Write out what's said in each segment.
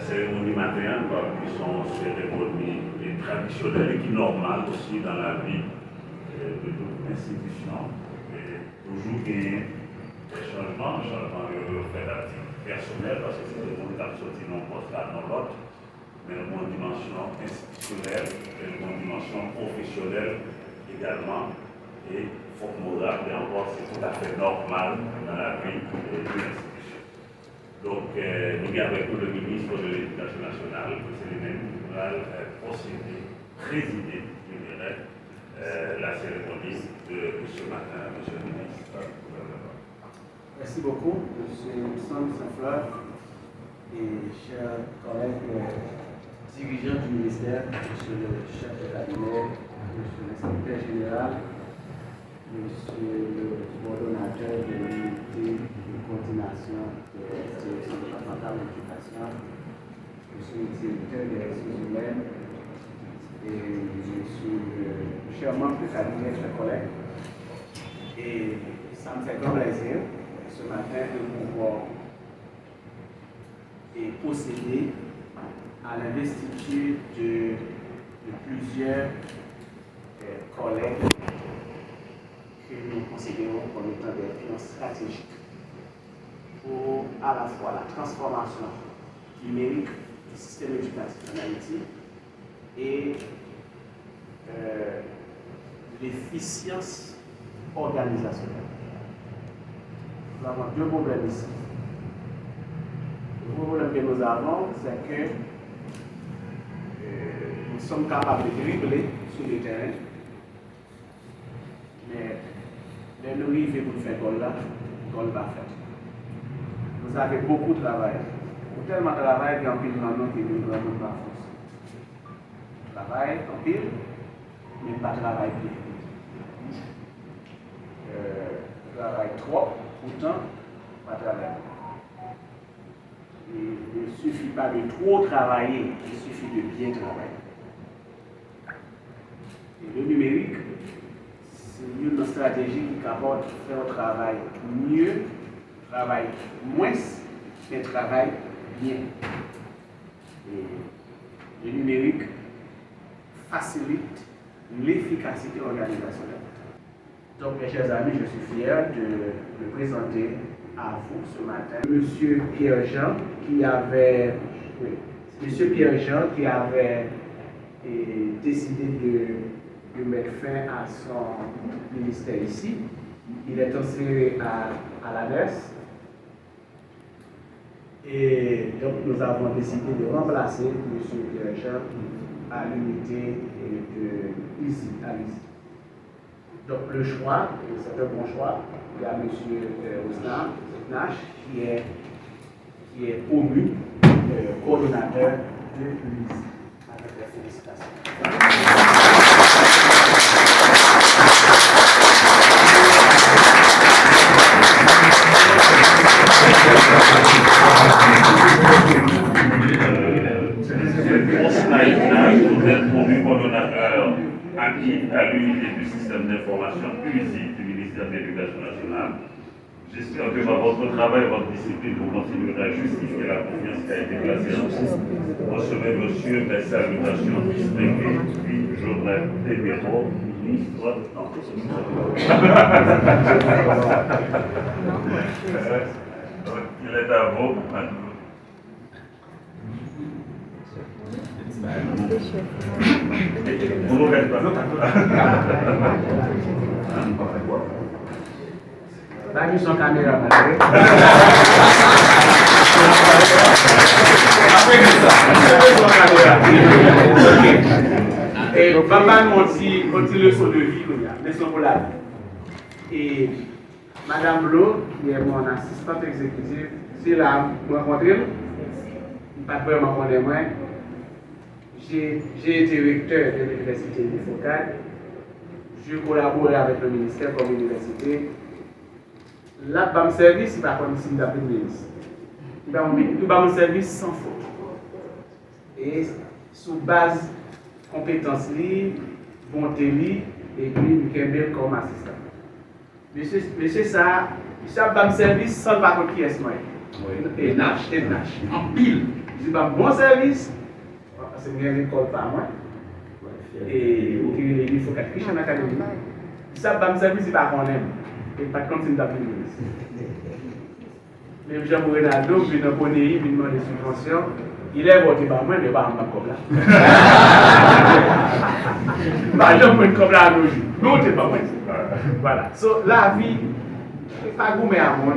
cérémonie matérielle, qui sont cérémonies traditionnelles et qui sont normales aussi dans la vie de toute institution. Et toujours gagner des changements fait à titre personnel, parce que c'est le monde qui a sorti non poste là dans l'autre, mais une dimension institutionnelle, une dimension professionnelle également. Et il faut que nous rappelions encore, c'est tout à fait normal dans la vie de l'institution. Donc, nous avons le ministre de l'Éducation nationale, M. Lénène, qui va procéder, présider, je dirais, la cérémonie de ce matin, M. le ministre. Merci beaucoup, M. Sam Saint-Fleur et chers collègues dirigeants du ministère, M. le chef de cabinet, M. l'inspecteur général, M. le coordonnateur de l'unité de coordination de la direction départementale de l'éducation, M. le directeur des ressources humaines et M. le cher membre du cabinet, chers collègues. Et ça me fait grand plaisir ce matin de pouvoir procéder à l'investiture de plusieurs collègues que nous considérons comme étant des pions stratégiques pour à la fois la transformation numérique du système éducatif en Haïti et l'efficience organisationnelle. Nous avons deux problèmes ici. Le problème que nous avons, c'est que nous sommes capables de dribbler sur le terrain, mais les nous arrivons pour faire goal là, goal va faire. Vous avez beaucoup de travail. Pour tellement de travail, il y a un pile maintenant qui ne doit pas force. Travail en pile, mais pas travail bien. Travail trop, pourtant, pas travail. Il ne suffit pas de trop travailler, il suffit de bien travailler. Et le numérique, c'est une stratégie qui capable de faire un travail mieux, travail moins, mais travail bien. Et le numérique facilite l'efficacité organisationnelle. Donc, mes chers amis, je suis fier de présenter à vous ce matin Monsieur Pierre-Jean qui avait, décidé de mettre fin à son ministère ici. Il est transféré à l'ANES. Et donc, nous avons décidé de remplacer M. Pierre-Jean à l'unité de ici, à l'ISI. Donc le choix, c'est un bon choix. Il y a M. Osnash qui est promu coordonnateur de l'UNIS. Avec les félicitations. Vous êtes promu coordonnateur actif à l'unité du système d'information USI du ministère de l'Éducation nationale. J'espère que par votre travail et votre discipline, vous continuerez à justifier la confiance qui a été placée en vous. Recevez, monsieur, mes salutations distinguées, puis Journal Téméro, ministre. Il est à vous. Vous ne regardez pas. Là, nous sommes caméra. Et papa nous dit leçon de vie, leçon pour la vie. Et Madame Blo, qui est mon assistante exécutive, c'est là, vous rencontrez, pas vraiment connaître moi. J'ai été recteur de l'université de Foucault. Je collabore avec le ministère comme université. Là, dans mon service, il va comme si nous avons une ministre. Nous avons un service sans faute. Et sous base compétence libre, bonté libre, et puis nous avons comme assistant. Monsieur ça va me service sans pas qui est moi. Et Nash, en pile. Je dis, bah, bon service, c'est une école par moi. Et il faut qu'elle triche en académie. Ça, bah, service, il va qu'on aime. Et pas continuer d'appeler le même Jean Ronaldo, il vient de Poney, il demande des subventions. Il est voté par moi, mais pas en comme là. Bah, je me comme là à nos jours. Non, c'est pas moi. Voilà. So, la vie, c'est pas gourmet à moi.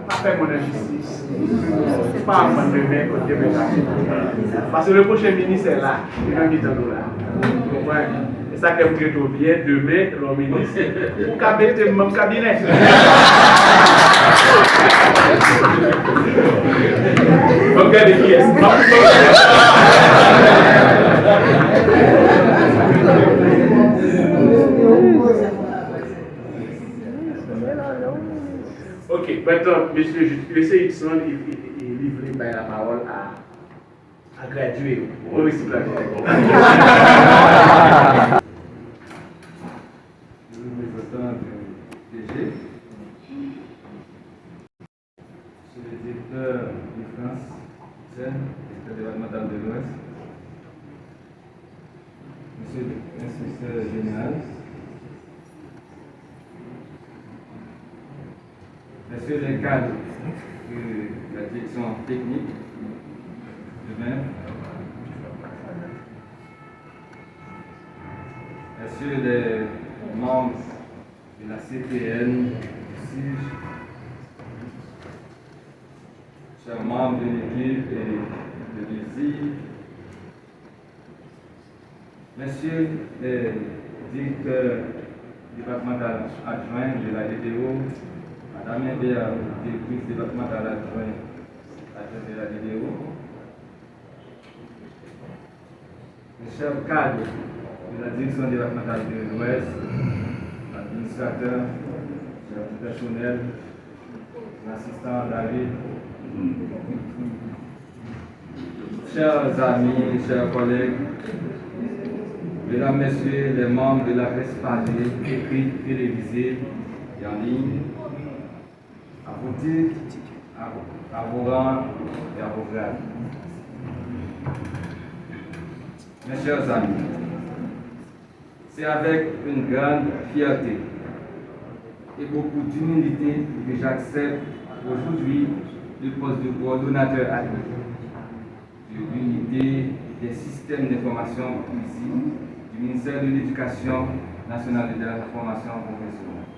Pas faire mon injustice. Pas en de main côté de parce que le prochain ministre est là. Il va mettre nous là. Vous comprenez? Et ça que vous êtes bien demain, le ministre. Pour cabinet, mon cabinet. Regardez qui est. Ok, maintenant, monsieur, je vais essayer de livrer la parole à graduer au recyclage. Le représentant du DG, monsieur le directeur de France, directeur départemental de l'Ouest, monsieur l'inspecteur général, messieurs les cadres de la direction technique, demain, messieurs les membres de la CPN, du SIG, chers membres de l'équipe et de l'USI, messieurs les directeurs départementaux adjoints de la DDO, Madame Hébert, directrice départementale adjointe de la DDO, les chers cadres de la direction départementale de l'Ouest, l'administrateur, le personnel, l'assistant David, chers amis, chers collègues, mesdames, messieurs, les membres de la presse parlée, écrite, télévisée et en ligne, à vos titres, à vos rangs et à vos grades. Mes chers amis, c'est avec une grande fierté et beaucoup d'humilité que j'accepte aujourd'hui le poste de coordonnateur adjoint de l'unité des systèmes d'information ici du ministère de l'Éducation nationale et de la formation professionnelle.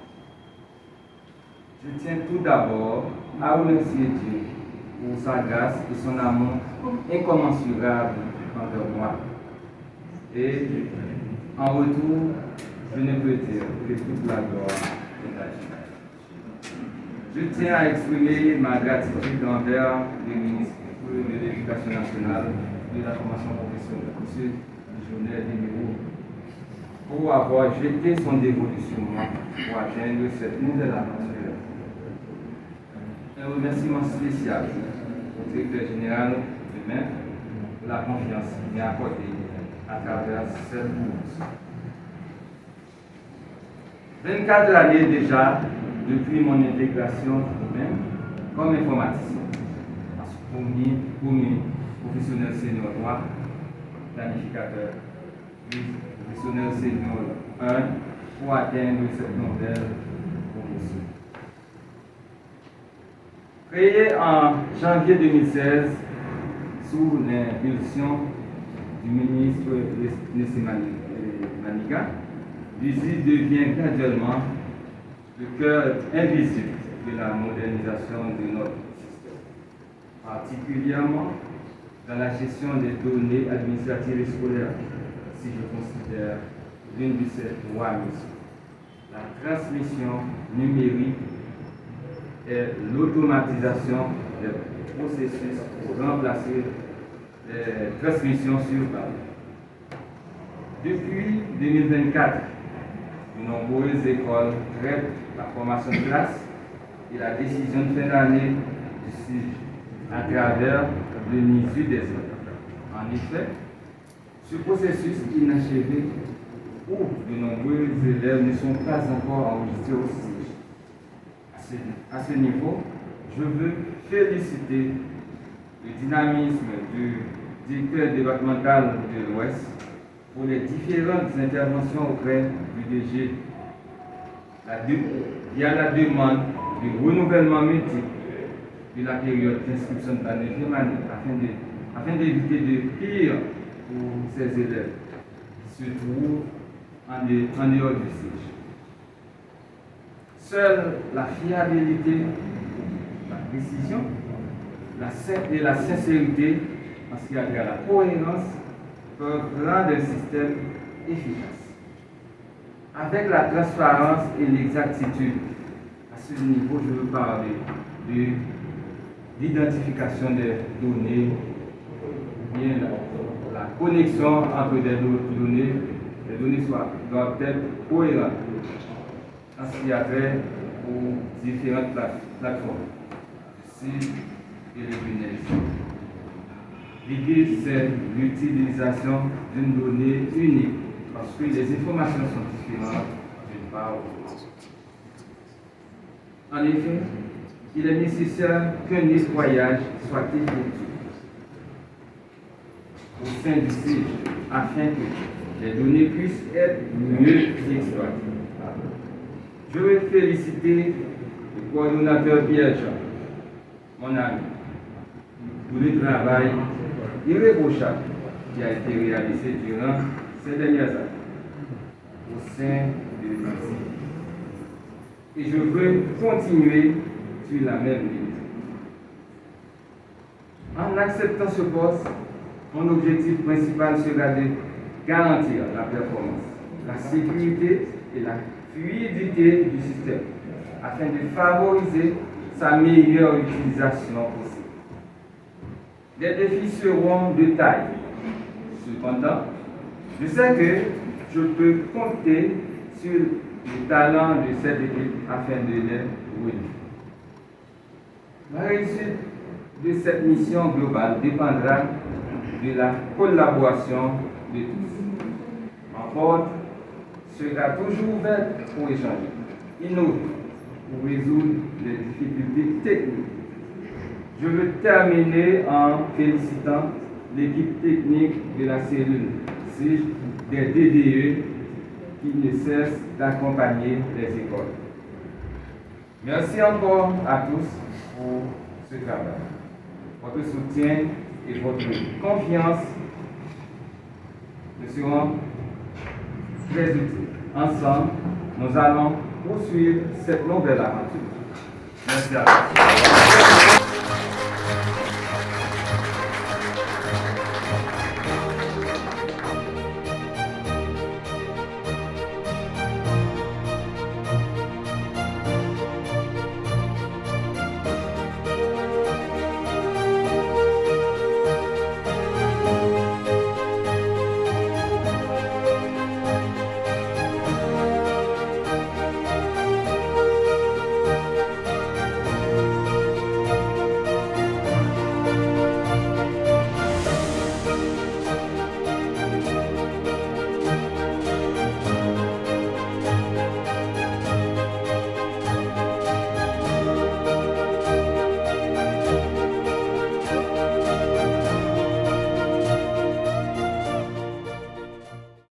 Je tiens tout d'abord à remercier Dieu pour sa grâce et son amour incommensurable envers moi. Et en retour, je ne peux dire que toute la gloire est à Dieu. Je tiens à exprimer ma gratitude envers le ministre de l'Éducation nationale et de la formation professionnelle, M. Lionel Demirou, pour avoir jeté son dévolu sur moi pour atteindre cette nouvelle aventure. Un remerciement spécial au directeur général demain pour la confiance qu'il m'a accordée à travers cette bourse. 24 années déjà depuis mon intégration moi-même comme informaticien. Premier professionnel senior droit, planificateur, puis professionnel senior 1 pour atteindre cette nouvelle profession. Créé en janvier 2016 sous l'impulsion du ministre Nessie Maniga, l'USI devient graduellement le cœur invisible de la modernisation de notre système, particulièrement dans la gestion des données administratives et scolaires, si je considère l'une de ces trois missions. La transmission numérique et l'automatisation des processus pour remplacer les transmissions sur papier. Depuis 2024, de nombreuses écoles traitent la formation de classe et la décision de fin d'année du SIG à travers le MISU des écoles. En effet, ce processus inachevé où de nombreux élèves ne sont pas encore enregistrés au SIG. À ce niveau, je veux féliciter le dynamisme du directeur départemental de l'Ouest pour les différentes interventions auprès du DG. Il y a la demande de renouvellement multiple de la période d'inscription de la 9e année afin d'éviter de pire pour ces élèves qui se trouvent en dehors du siège. Seule la fiabilité, la précision et la sincérité en ce qui a trait à la cohérence peuvent rendre un système efficace. Avec la transparence et l'exactitude, à ce niveau, je veux parler de l'identification des données, bien la connexion entre des données, les données doivent être cohérentes en ce qui a trait aux différentes plateformes, sites et les données. L'idée, c'est l'utilisation d'une donnée unique, parce que les informations sont différentes d'une part à l'autre. En effet, il est nécessaire qu'un nettoyage soit effectué au sein du site afin que les données puissent être mieux exploitées. Je veux féliciter le coordonnateur Pierre-Jean, mon ami, pour le travail irréprochable qui a été réalisé durant ces dernières années au sein de l'UNICEF. Et je veux continuer sur la même ligne. En acceptant ce poste, mon objectif principal sera de garantir la performance, la sécurité et la fluidité du système, afin de favoriser sa meilleure utilisation possible. Les défis seront de taille. Cependant, je sais que je peux compter sur le talent de cette équipe afin de les relever. La réussite de cette mission globale dépendra de la collaboration de tous. Ma porte sera toujours ouverte pour échanger, innover, pour résoudre les difficultés techniques. Je veux terminer en félicitant l'équipe technique de la cellule des DDE qui ne cesse d'accompagner les écoles. Merci encore à tous pour ce travail. Votre soutien et votre confiance nous seront très utiles. Ensemble, nous allons poursuivre cette nouvelle aventure. Merci à tous.